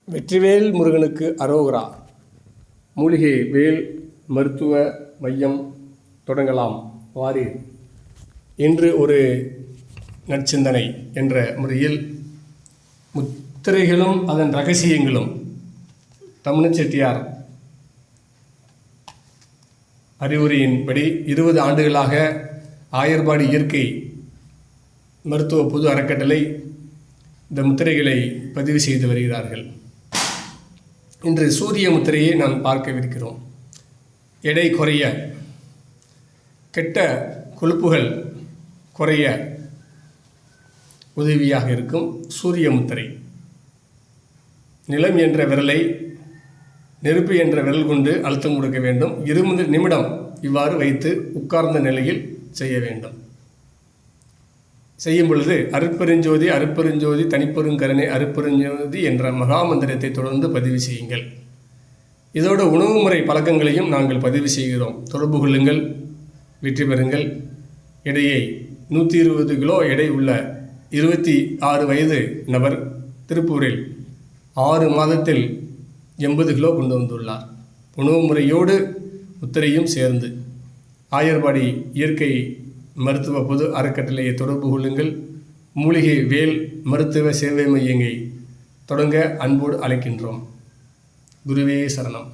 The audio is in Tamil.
வெற்றிவேல் முருகனுக்கு அரோகரா. மூலிகை வேல் மருத்துவ மையம் தொடங்கலாம் வாரீர். இன்று ஒரு நற்சிந்தனை என்ற முறையில் முத்திரைகளும் அதன் இரகசியங்களும் தமிழ் செட்டியார் அறிவுரையின்படி 20 ஆண்டுகளாக ஆயர்பாடி இயற்கை மருத்துவ பொது அறக்கட்டளை இந்த முத்திரைகளை பதிவு செய்து வருகிறார்கள். இன்று சூரிய முத்திரையை நாம் பார்க்கவிருக்கிறோம். எடை குறைய, கெட்ட கொழுப்புகள் குறைய உதவியாக இருக்கும் சூரிய முத்திரை. நிலம் என்ற விரலை நெருப்பு என்ற விரல் கொண்டு அழுத்தம் கொடுக்க வேண்டும். 20 நிமிடம் இவ்வாறு வைத்து உட்கார்ந்த நிலையில் செய்ய வேண்டும். செய்யும் பொழுது அருட்பெருஞ்சோதி அருட்பெருஞ்சோதி தனிப்பெருங்கருணை அருட்பெருஞ்சோதி என்ற மகாமந்திரத்தை தொடர்ந்து பதிவு செய்யுங்கள். இதோட உணவு முறை பழக்கங்களையும் நாங்கள் பதிவு செய்கிறோம். தொடர்பு கொள்ளுங்கள், வெற்றி பெறுங்கள். எடையை 120 கிலோ எடை உள்ள 26 வயது நபர் திருப்பூரில் 6 மாதத்தில் 80 கிலோ கொண்டு வந்துள்ளார். உணவு முறையோடு முத்திரையும் சேர்ந்து. ஆயர்பாடி இயற்கை மருத்துவ பொது அறக்கட்டளையை தொடர்பு கொள்ளுங்கள். மூலிகை வேல் மருத்துவ சேவை மையங்களை தொடங்க அன்போடு அழைக்கின்றோம். குருவே சரணம்.